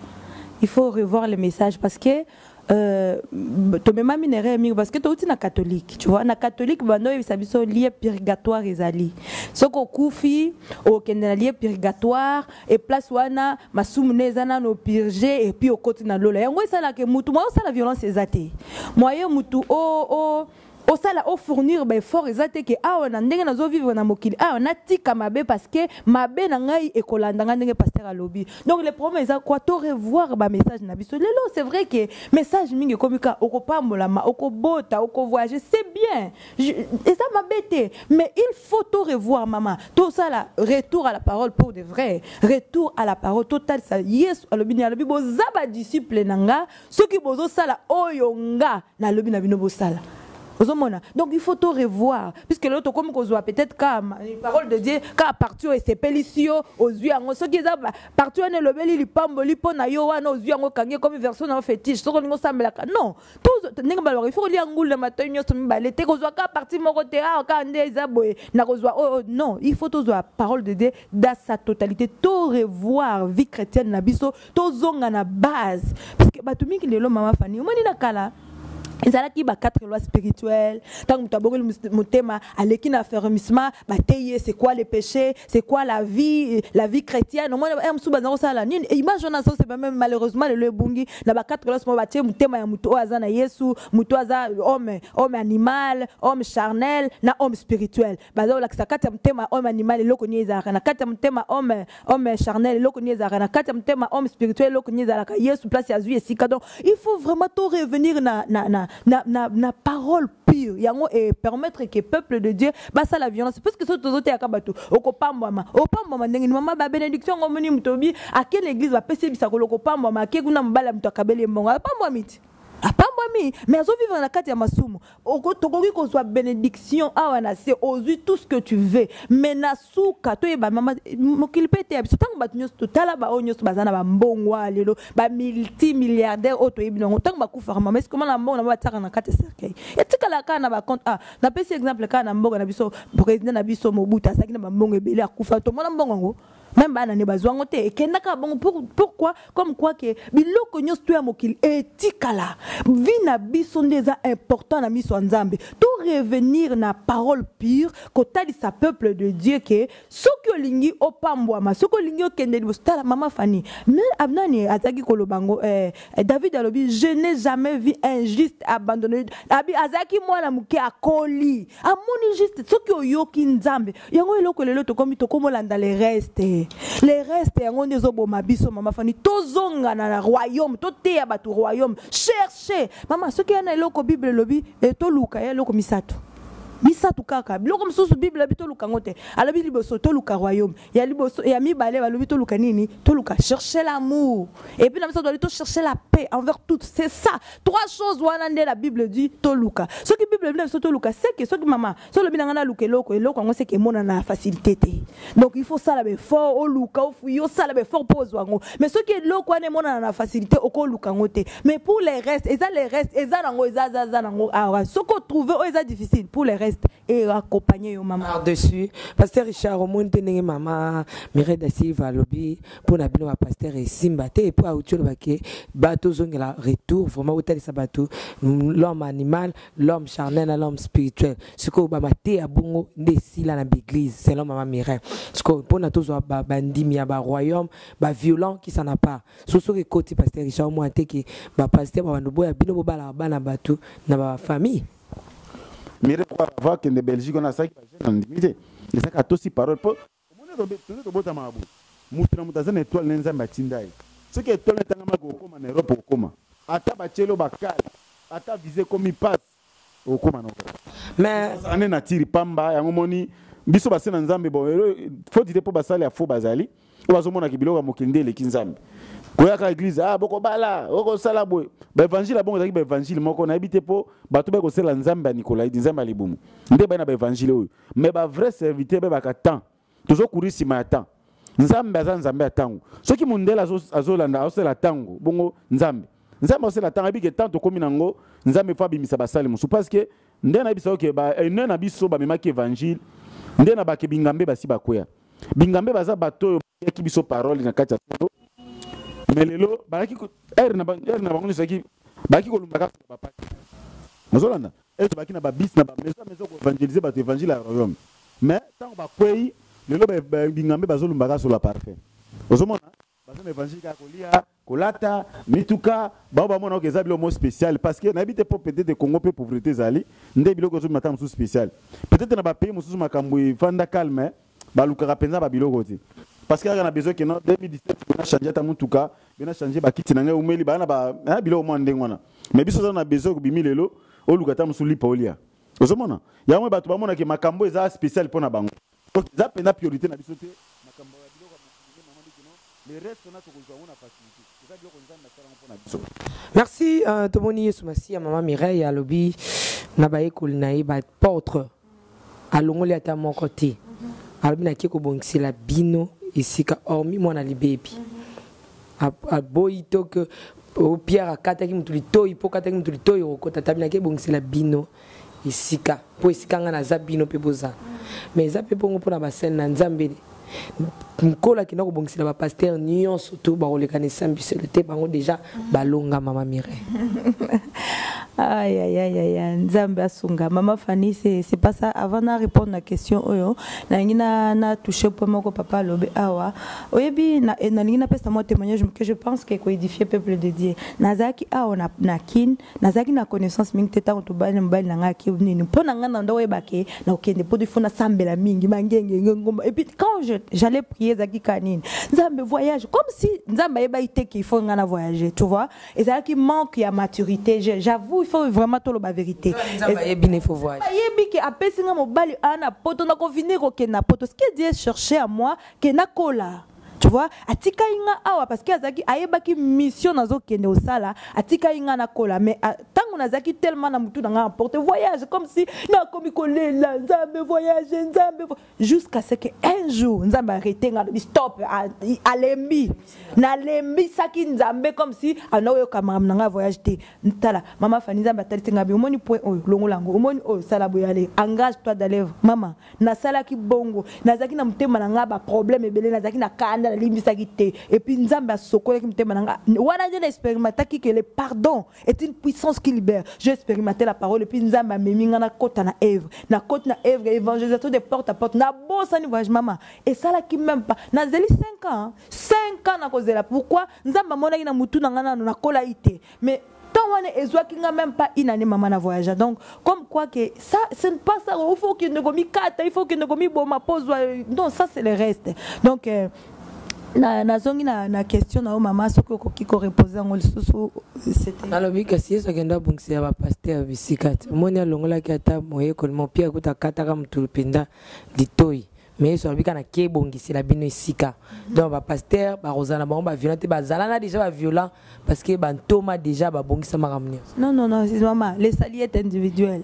Il faut revoir les messages parce que to mema minere mingi parce que to uti na catholique, tu vois, na catholique bando ebisabiso lié purgatoire ezali. Soko kufi o kende na lié purgatoire et place wana masumune zana no purger et puis au côté na lola. Yango sala ke mutu moi ça la violence ezate. Moyen mutu au sala au fournir ben fort ezate ke awa na ndenge nazo vivre na mokili awa na tika mabe parce que mabe na ngai ekolanda ndenge pasteur alobi. Donc le problème est quoi to revoir ba message na biso lelo c'est vrai que message mingi komika okopambola ma okobota okovoyager c'est bien et ça m'a bêté mais il faut to revoir maman tout ça là retour à la parole pour de vrai retour à la parole total ça yes alobi alobi bozaba disciple nanga ceux qui bozo sala oyonga na alobi na bino bosala. Donc il faut tout revoir puisque l'autre comme qu'on voit peut-être comme les paroles de Dieu quand partir et c'est pélicio aux yeux en ce qui est partir on est le bel il pamboli pona yo wana aux yeux en kangé comme version en fétiche so qu'on semble là non tout n'enga balor il faut lire ngul le matin nyo somi balete ko zo ka partir mo côté a ka ndeza boy na ko zo non il faut tout la parole de Dieu dans sa totalité tout revoir vie chrétienne na biso tout zonga na base parce que batumi ki lelo mama Fanny omoni na kala ezalaki ba 4 lois spirituelles tant que tabori mutema aleki na fermissement bateye c'est quoi les péchés c'est quoi la vie chrétienne moi msu bazango sala nini image na ça c'est même malheureusement le bungi na ba 4 lois mo batie mutema ya muto aza na Yesu muto aza homme animal homme charnel na homme spirituel bazo la kati ya mutema homme animal eloko ni ezaka na kati ya mutema homme charnel eloko ni ezaka na kati ya mutema homme spirituel eloko ni ezaka Yesu place ya zui esika donc il faut vraiment tout revenir na parole pure yango et permettre que peuple de Dieu basa la violence parce que ce tozote yakabatu okopambama ndenge mama ba bénédiction ngomoni mutobi à quelle église va pese bisa kolokopambama ke kuna mbala mtu akabeli mbongo apambwa miti mais azo vivre na kati ya masumu tokoki ko soit bénédiction awana c'est ozui tout ce que tu veux mais na suka to yeba mama mokili pete biso tango batu nyos totala ba onyo bazana ba mbongwa lelo ba multimilliardaire auto yebinongo tango ba kufa mama est-ce comment na mbongo na ba tsaka na kati cercueil etika la kana ba compte na pesi exemple kana mbongo na biso président na biso Mobutu asaki na mbongo ebele akufa to mona mbongo même bana ne bazwango te ekendaka bon pourquoi comme quoi que biloko nyos to ya mokili etikala vina biso ndeza important na miso nzambe tout revenir na parole pure kotali sa peuple de Dieu que soki olingi opambwama soki olingi okende libostala mama Fanny mais abnani azaki kolobango David alobi je n'ai jamais vu un juste abandonné abi azaki mwana muke akoli amoni juste soki oyoki nzambe yango eloko lelo to komi to komolanda les restes yango ndezo boma biso mama Fanny tozonga na royaume toteya batu royaume chercher mama soki yana eloko bible lobi et to luka ya eloko misato Bisa tukaka biloko msusu Bible habito luka ngote alobi liboso to luka royaume ya liboso ya mibale balobi to luka nini to luka chercher l'amour et puis na biso doit chercher la paix envers toutes. C'est ça trois choses wana nde la Bible dit to luka ce qui Bible dit biso to luka c'est que ce qui maman so lobi ngana luka eloko ngo c'est que mona na facilité te donc il faut ça la be fort au luka au fuyo ça la be fort pose wango mais ce qui est loko wana mona na facilité au ko luka ngote mais pour les restes eza nango eza nango ah ce qu'on trouve eza difficile pour les restes et accompagner yo maman par-dessus pasteur Richard au monde tenenge maman Mireille da Silva lobby pour na bino pasteur et Simbate et pour autre baké bateau zongela retour vraiment hôtel sabato l'homme animal l'homme charnel l'homme spirituel ce que ba maté a bongo ndesi la na l'église c'est l'homme maman Mireille ce que pour na tozo ba bandimi ba royaume ba violent qui s'en a pas so que côté pasteur Richard moi té que ba pasteur ba ndobo ya bino bala bana bateau na ba famille. Mais pour avoir que de Belgique on a ça qui va en limité. Et ça a aussi parole pour on est de bota mabu. Mutra mutazana étoile nenza matindai. Ce qui est étoile tanga ko koma na Europe koma. Ata bachelo bakala. Ata visé comme il passe au koma non. Mais on est na tiri pamba ya ngomoni biso basena nzambe bo faut dire pour basali ya fo bazali. Bazomona ki biloko mokende le kinzambe. Koyaka église boko bala oko sala boy ba évangile bongo zaki ba évangile moko na habité po bato ba ko sala nzamba Nicolas nzamba libumu nde ba na ba évangile oyo mais ba vrai serviteur ba ka temps toujours courir si ma temps nzamba za nzamba ya tango soki mundela azolanda azosala tango bongo nzambe osala tango bi ke tant to komi nango nzambe fa bimisa basali musu parce que nde na biso ke ba ene na biso ba memaki évangile nde na ba ke bingambe basi bakoya bingambe baza bato ki biso parole na kati ya mais lelo baraki na bango saki baki ko lumbaka ba paki mozolanda baki na ba bis na ba maison ko évangéliser ba évangile à royaume mais tant ba kwei lelo ba bingambe bazolumbaka sur la parfait ozomona bazana évangile ka kolia kolata mituka ba mona ko ezabilo mo spécial parce que na habite pour peut-être Congo pe pauvreté zali nde biloko zo matam sous spécial peut-être na ba pays mususu makambo fanda calme ba lukaka penza ba biloko ti. Parce qu'il y a besoin que en 2017 on a changé ta mutuka, on a changé ba kiti nanga umeli ba na ba bilo mo ndengwana. Mais biso on a besoin ko bimi lelo o lukata musuli paulia. Ozomona. Ya mo bato ba mona ke makambo eza spécial pona bango. Donc za pena priorité na biso te makambo ya bilo ka maman dit non. Les restes on a to ko na facilité. Eza bilo ko nzamba sala pona biso. Merci Tomoni Yesumasi à maman Mireille à lobby na ba école na ba porte à longoli ata mon côté. Alors bien qui ko bongisi la bino ici ka hormis moi na libebi a boito que au pierre a kata ki mutulito ipo kata ki mutulito yo ko tatabina ke bongisi la bino ici ka po ici ka ngana za bino pe boza mais za pe bongo pona ba scène na nzambe mkola ki na ko bongisi la ba pasteur nion surtout ba olekana sambise le te bango déjà balonga mama Mireille. Aïe aïe aïe aïe nzambe asunga maman Fanny c'est pas ça avant de répondre à la question oyo na touché pour moi papa lobe awa oyebi na ngina pesa moi témoignage que je pense que édifier peuple de Dieu nazaki awa na kin nazaki na connaissance mingi teta to bali mbali na ngaki nini pona ngana ndo oyebake na okende po de fona sambela mingi mangenge ngomba et puis quand j'allais prier zaki kanine nzambe voyage comme si nzambe yeba ite qu'il faut ngana voyager tu vois et ça qui manque ya maturité j'avoue il faut vraiment tout la vérité. Il faut voir. Qui a payé un mobile ana poto na conviner que na poto ce qui Dieu cherchait à moi que na kola. Tu vois, atika inga awa parce que azaki ayeba ki mission nazo kende osala atika inga na kola mais tango nazaki tellement na mutu nga porte voyage comme si na komi kolela nzambe voyage nzambe jusqu'à ce que un jour nzambe arrêté nga stop alembi na lembi saki nzambe comme si anayo kamera nga voyage te ntala mama Fanny nzambe atalite nga bi omoni point oyo longolango omoni oyo sala boyale engage toi d'aller mama na sala ki bongo nazaki na mutema nga ba problème ebele nazaki na kanda et puis nzambe a sokola ki mutema nanga wana je expérimenté que le pardon est une puissance qui libère. J'ai expérimenté la parole et puis nzambe a memi nga na kota na œuvre évangélisation de porte à porte na bossa ni voyage maman et ça là qui même pas na zeli 5 ans na kozela pourquoi nzambe mona na mutu na nga na kola ité mais tant on est ezwa ki nga même pas une année maman na voyage donc comme quoi que ça ce n'est pas ça il faut qu'il ne gomi kata il faut qu'il ne gomi bon ma pose non ça c'est le reste donc nazongi na question na mama soki okoki koreposer yango lisusu c'était nalobi kasi yesu akenda abongisa bapaster bisika te omoni alongolaki ata moyekoli mopia akuta akataka motu mpenza litoi mais yesu alobi kana ke ebongisela bino esika donc bapaster bakozala na bango baviolent te bazala na déjà baviolent parce que bantoma déjà babongisa makambo nyonso. Non, mama lesali est individuel.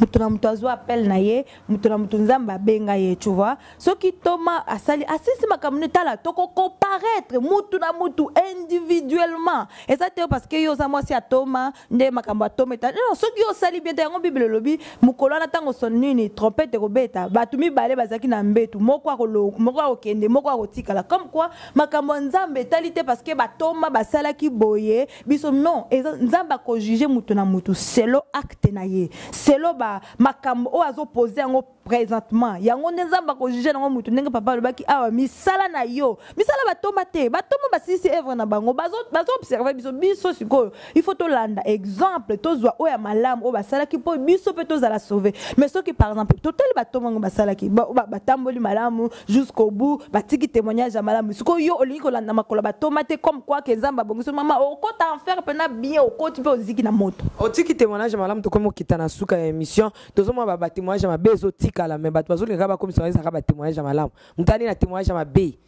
Mutu na mutu azwa appel na ye, mutu na mutu nzambe abenga ye, tu vois. Soki toma asali asisi makamune tala toko comparaître mutu na mutu individuellement. Et ça c'est parce que yo za mwasi atoma nde makambo atoma ta. Non, soki yo sali bien ta ngo bible lobi mukolo na tango sonini trompette robeta batumi bale bazaki na mbetu moko akokende moko akotikala comme quoi makambo nzambe talité parce que batoma basala ki boye biso non nzambe ko juger mutu na mutu selo acte na ye selo ba makambo o azo poser yango présentement yango nzamba ko juger nango mutu ndenge papa lobaki awa misala na yo misala batoma te batoma basisi œuvre na bango bazo observer biso sikoyo il faut to landa exemple tozwa o ya malamu o basala ki po biso pe tozala sauver mais ceux qui par exemple total batoma ngo basala ki batamboli malamu jusqu'au bout batiki témoignage ya malamu sikoyo yo olingi ko landa makolo batoma te comme quoi que nzamba bongo mama o kota en faire pena bien o koti pe oziki na moto otiki témoignage malamu to komo kitana suka ya émission tozoma ba témoignage ma bezo tika la mais bato bazoleka ba komisa za ba témoignage malamu mutani na témoignage ma be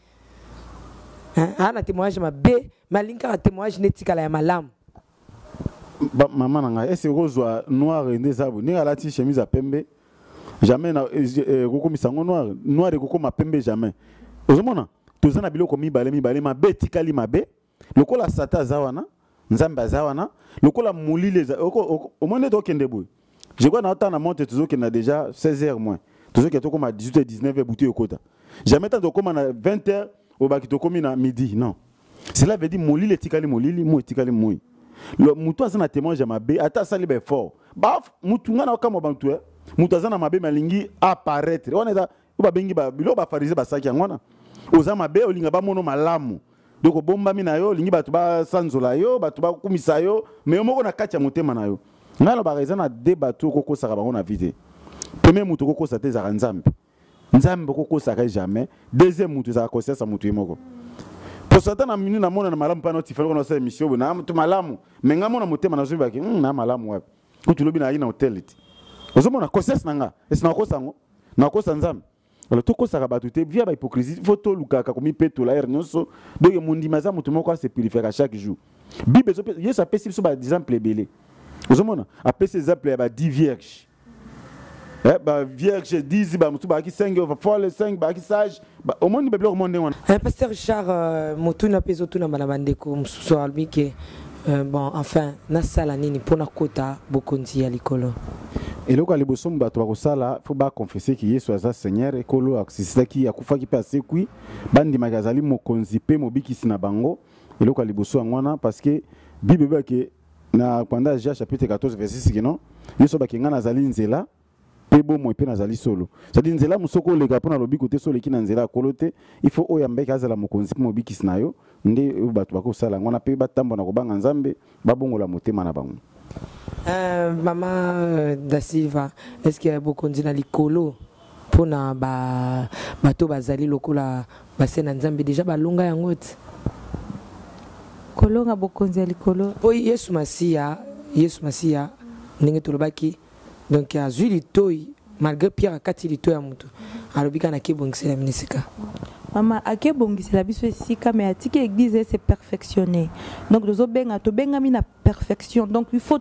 na témoignage ma be malinka na témoignage netika la ya malamu maman nanga est-ce que noir et ndezabu ni alati chemise à pembe jamais na kokomisa ngo noir et kokoma pembe jamais ozomona tozana biloko mibale ma be tikali mabe lokola sata zawana nzambe azawana lokola mulile au moins to kende boy je crois na autant na monte toujours qu'il a déjà 16h moins toujours qu'il est comme à 18h 19h bouti au kota jamais tant comme à 20h au baki to comme à midi non cela veut dire mulile tikali mulili mo tikali moi le mutu azana témoin jamabe ata sali be fort baf mutu ngana kama bantu mutu azana mabe malingi apparaître on est ba bengi ba bilo ba fariser ba saki ngona ozama be olinga ba mono malamu donc bomba mina yo lingi batu ba sanzola yo batu ba kumisa yo mais omoko na kati ya motema na yo ngalo ba raison na débat to koko saka bango na vite premier mutu koko sa te za nzambe koko saka jamais deuxième mutu za ko sesa mutu imoko pour certains na minu na mona na malamu pa no tifelo na sa émission na mutu malamu mais ngamo na motema na zo ba ki na malamu wapi ko tulobi na ina hotel ti ozomona ko sesa nanga esina ko sango na ko sanzambe alors tout ça va tout via ba hypocrisie photo lukaka komi peto la air nyonso donc mundi maza mutu moko se purifier chaque jour bible yesu apesi biso ba exemple ebele ozomona apesi exemple ba 10 vierges ba vierge 10 ba mutu ba ki 5 folle 5 ba ki sage au monde bible au monde pasteur Richard mutu na peso tu na banabandeko mususu albi ke bon enfin na sala nini pona kota bokonzi ya likolo et le cas les bossons bato bakosala faut ba confesser que Yesu aza Seigneur ekolo akisaki akufaki pe asekui bandi magazali mokonzi pe mobikisi na bango et le cas les bossons ngwana parce que bible ba ke na pendant Jean chapitre 14 verset 6 non Yesu ba kenga nazali nzela pe bomo pe nazali solo ça dit nzela musoko le ga pona lobi côté solo ki na nzela kolote il faut oyambeka azala mokonzi pe mobikisi na yo nde bato bakosala ngwana pe batambo na kobanga nzambe babongola motema na bango. Maman da Silva, est-ce qu'il y a beaucoup de likolo pour na bato bazali lokola basena nzambe déjà balonga yango ti kolonga bokonzi likolo po Yesu Masia ndenge tolobaki donc azui litoi malgré Pierre akati litoi ya mutu alobika na kebongisa ya minisika Maman, ake bongisela biso esika mais atiki église c'est perfectionné. Donc dozo benga to benga mi na perfection. Donc il faut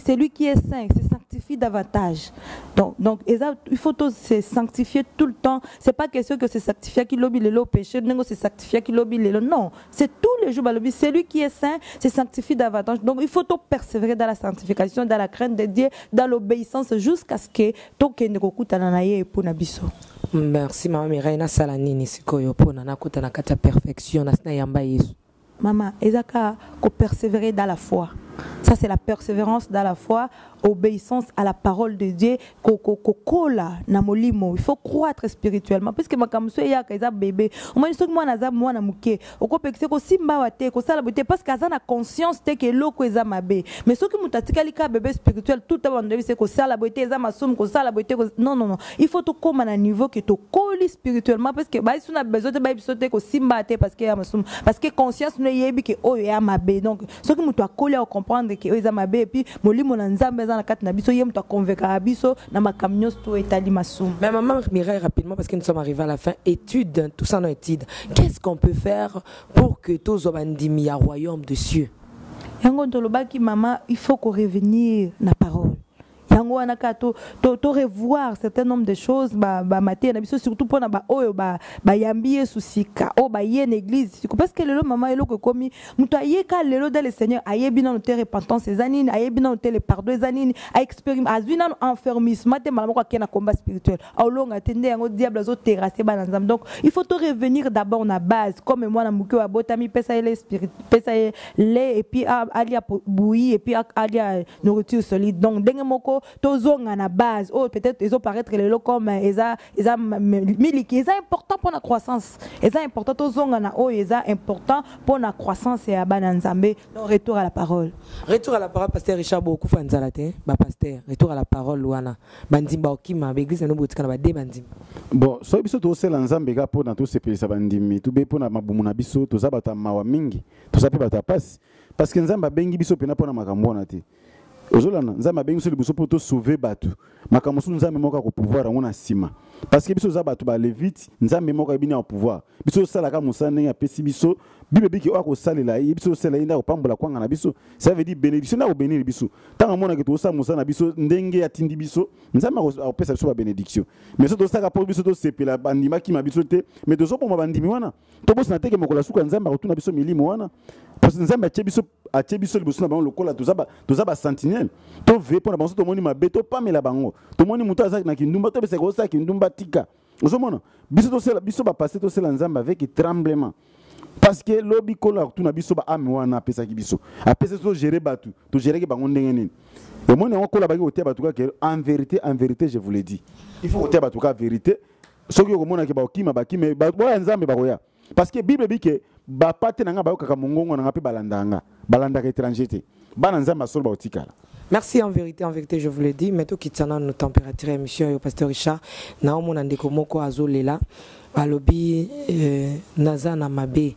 c'est lui qui est saint, se sanctifie davantage. Donc il faut se sanctifier tout le temps. C'est pas question que se sanctifier qui lobby le péché, non se sanctifier qui lobby le non. C'est tous les jours balobi, c'est lui qui est saint, se sanctifie davantage. Donc il faut persévérer dans la sanctification, dans la crainte de Dieu, dans l'obéissance jusqu'à ce que to kende kokutana na ye pour na biso. Merci maman Miraina Salanini sikoyo pona na kota na kata perfection na sina yamba Yesu. Maman, ezaka ko persévérer dans la foi. Ça, c'est la persévérance dans la foi, obéissance à la parole de Dieu. Il faut croître spirituellement. Puisque ma kamso ya kaza bébé. Au moins, ce que moi naza moi na muke. Au côté que simba wate, ko sala bote parce qu'aza na conscience te que loko eza mabe. Mais ce que mutatika lika bébé spirituel tout avant de c'est ko sala bote eza masum ko sala bote. Non non non. Il faut tout comme à un niveau que tu colles spirituellement parce que bah si on a besoin de bah sauter ko simba te parce que ya masum parce que conscience ne yebi que oh ya mabe. Donc ce que mutu coller à comprendre que eza mabe et puis molimo na nzambe eza na kat na biso yem to convaincre biso na makamnyos to etali masum. Mais maman Mireille rapidement parce que nous sommes arrivés à la fin. Étude, tout ça dans étude. Qu'est-ce qu'on peut faire pour que tous obandimi au royaume de cieux? Yango tolobaki maman, il faut qu'on revenir na parole. Yango anaka to revoir certain nombre de choses matin na biso surtout pour na oyo yambiye susika o ye l'église parce que lelo maman eloko komi muto ayeka lelo dans le Seigneur ayebi na noter repentance ezanini ayebi na noter le pardon ezanini a expérimenté azwina enfermissement te malamo kwa kena combat spirituel aulonga tende yango diable zo terrasser banzam. Donc il faut te revenir d'abord na base comme moi na muki wa botami pesa ele spirit pesa le et puis alia bouilli et puis alia nourriture solide. Donc dengue moko tozonga na base oh peut-être ils ont paraître les locaux comme eza miliki eza important pour la croissance eza important tozonga na oh eza important pour la croissance et abana nzambe. Donc retour à la parole pasteur Richard beaucoup fanzalate ba pasteur retour à la parole wana bandimba okima ba église no botika na ba de bandimba bon so biso to sela nzambe ga pour na to sepelisa bandimi to be pour na mabumu na biso to zabata mawa mingi to sape bata passe parce que nzamba bengi biso pena pour na makambo na te ozolana nzamba bengi so liboso poto sauver batu makambo so nzambe moka ko pouvoir ngona sima parce que biso za batu ba levite nzambe moka bini au pouvoir biso sala ka musane ya pesi biso bible biki o ko salela biso sala inda ko pambola kwanga na biso ça veut dire bénédiction na ko bénir biso tanga mona ke to sa musana biso ndenge ya tindi biso nzambe ko pesa biso ba bénédiction mais so to saka po biso to sepela bandima ki ma biso te mais to so po bandimi wana to bosa na teke mokola suka nzambe ko tuna biso milimo wana parce que nzambe atie biso liboso na bango lokola tozaba sentinelle to ve pona bango to moni mabe to pamela bango to moni muto azaki na kindumba to bese ko sa kindumba tika ozomona biso ba passer to sela nzambe avec tremblement parce que lobi kola tuna biso ba ame wana pesa ki biso apesa to gérer batu to gérer ke bango ndenge nini et moi on kola baki otia batu ka en vérité je vous l'ai dit il faut otia batu ka vérité soki ko mona ke ba okima ba kime ba nzambe ba koya parce que bible dit que ba pate nanga ba kaka mongongo nanga pe balanda étranger te bana nzamba solo ba otikala. Merci en vérité je vous l'ai dit mais to kitana no température émission yo pasteur Richard na omona ndeko moko azolela alobi naza na mabe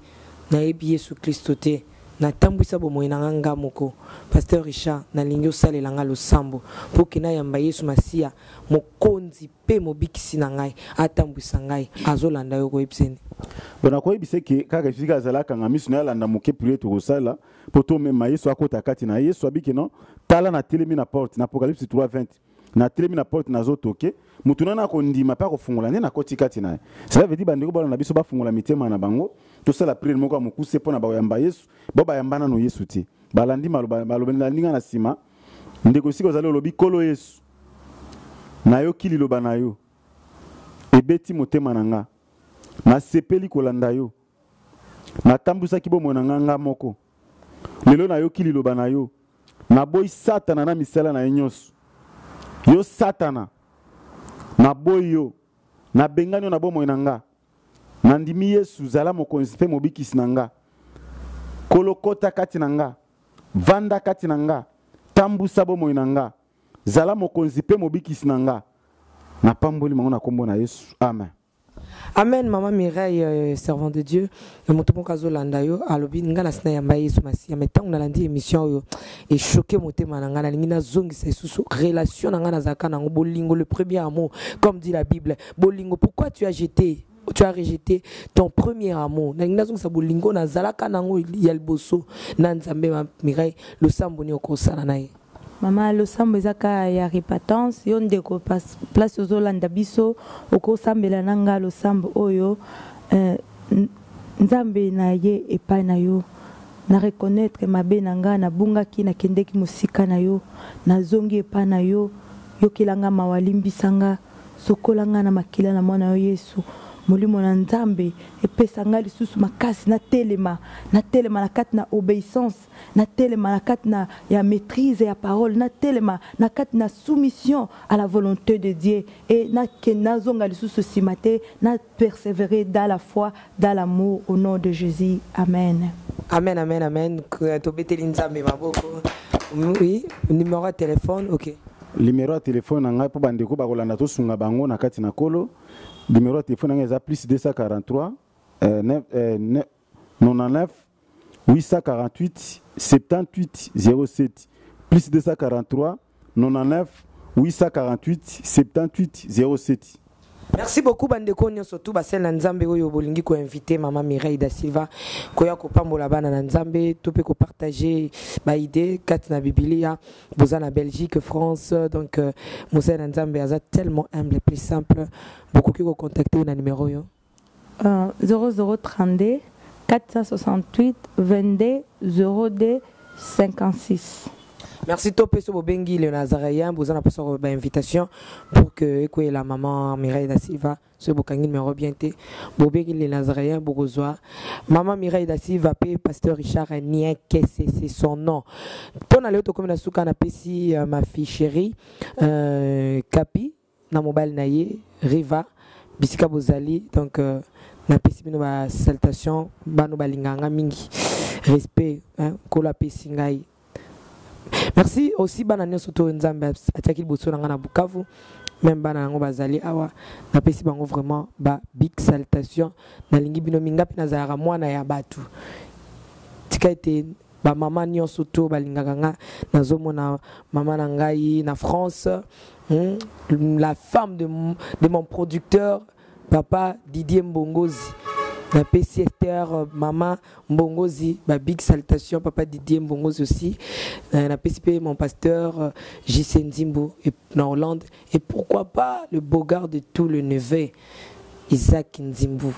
na yebi Yesu Kristo te na tambwisa bomoyi na nganga moko pasteur Richard na lingyo salela nga losambo pour kina yamba Yesu Masia mokonzi pe mobikisi na ngai atambwisa ngai azolanda yo koyebiseni. Bona koyebise ke kaka fika zalaka ngamisu na landa moke prier to kosala poto mema Yesu akota kati na Yesu abiki no tala na telemi na porte na Apocalypse 3:20 na telemi na porte nazo toke mutuna na kondima pa kofungola ne na koti kati na cela veut dire bandeko bana na biso bafungola mitema na bango to sala prier moko amukuse pona ba yamba Yesu ba yambana no Yesu ti balandi maloba ndinga na sima ndeko siko zalo lobi kolo Yesu na yo kili loba na yo ebeti motema nanga na sepeli kolanda yo na tambusa kibomo na nganga moko lelo na yo kili loba na yo na boy satana na misala na nyonso yo satana na boy yo na bengani na bomo nanga na ndimi Yesu zala mokonzi pe mobikisi nanga kolokota kati nanga vanda kati nanga tambusa bomo nanga zala mokonzi pe mobikisi nanga na pamboli mango na kombo na Yesu amen. Amen. Maman Mireille, servant de Dieu, le motomo kazo landayo, alobi ngana sina yamba Yesu Masia, mais tant que nalandi émission yo et choqué motema nanga na lingina zongi c'est sous relation nanga zaka nango bolingo le premier amour comme dit la Bible. Bolingo, pourquoi tu as rejeté ton premier amour? Nangina zongi sa bolingo na zalaka nango yalboso na nzambe Mireille le samboni okosala naye. Maman le sambo ezaka ya repentance yo ndeko place ozolanda biso okosambela nanga le sambo oyo nzambe na ye epai na yo na reconnaître mabe nanga na bungaki na kendeki musika na yo na zongi epai na yo yokelanga mawalimbisanga sokolanga na makila na mwana yo Yesu molimo na nzambe epesanga lisusu makasi na telema na kati na obéissance na telema na kati na ya maîtrise ya parole na telema na kati na soumission à la volonté de Dieu et na kenazonga lisusu simate na persévérer dans la foi dans l'amour au nom de Jésus. Amen. Amen, amen, amen. Oui, numéro de téléphone, ok. Numéro de téléphone, on a pour bandeko bakolanda to sunga bango na kati na kolo. Numéro de téléphone, on a plus 243 99 848 78 07. Plus 243 99 848 78 07. Merci beaucoup bandeko nyonso tout basel na nzambe oyo bolingi ko inviter maman Mireille da Silva koya ko pambola bana na nzambe to pe ko partager ba idée kat na Biblia boza na Belgique France donc Moussa na nzambe aza tellement humble plus simple beaucoup qui ko contacter na numéro yo 0032 468 22 02 56. Merci Topé sur Bobengi le Nazaréen, vous en avez besoin d'une invitation pour que la maman Mireille da Silva ce bokangi numéro bien té Bobengi le Nazaréen Bourgeois. Maman Mireille da Silva paie pasteur Richard Nien c'est son nom. Pour aller au comme na souka na pesi ma fille chérie Kapi na mobile naie Riva Bisika Bozali donc na pesi bino ba salutation bano balinganga mingi respect ko la pesi ngai. Merci aussi banane soto nzambe ataki boso na ngana Bukavu même bana ngo bazali awa na pesi bango vraiment ba big salutation na lingi bino mingapi na zara mwana ya batu tikaite ba mama nyo soto balingaka nga nazomona mama na ngai na France la femme de mon producteur papa Didier Mbongozi. La PC Esther, maman Mbongozi, ma big salutation, papa Didier Mbongozi aussi. La PCP, mon pasteur J.C. Nzimbo en Hollande. Et pourquoi pas le beau-gard de tout le neveu, Isaac Nzimbo.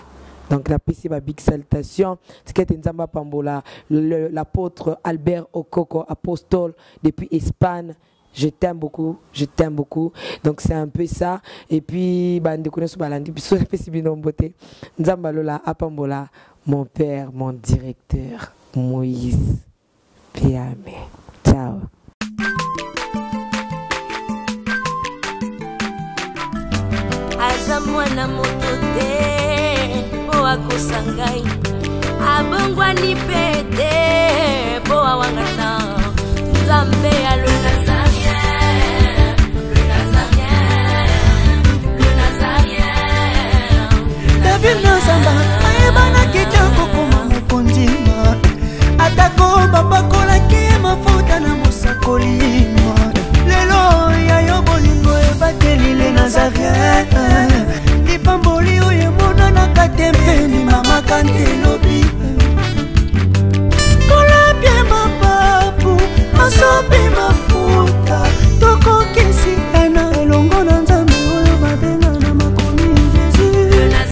Donc la PCP, ma big salutation. C'est Nzamba Pambola, l'apôtre Albert Okoko, apostole depuis Espagne. Je t'aime beaucoup, je t'aime beaucoup. Donc c'est un peu ça. Et puis, Nzambalola Apambola, mon père, mon directeur, Moïse. Piame. Ciao. Azamwana motote, boa kosangai. Abongwa ni pete, boa wangata. Nzambe alona. Ayebana kitoko kuma mukondima atako babakolaki mafuta na mosakolima lelo yayo bolingo ebatelile Nazareth lipamboli oyo emonanaka tempeni mama kantelobi kolapie mapapu masobe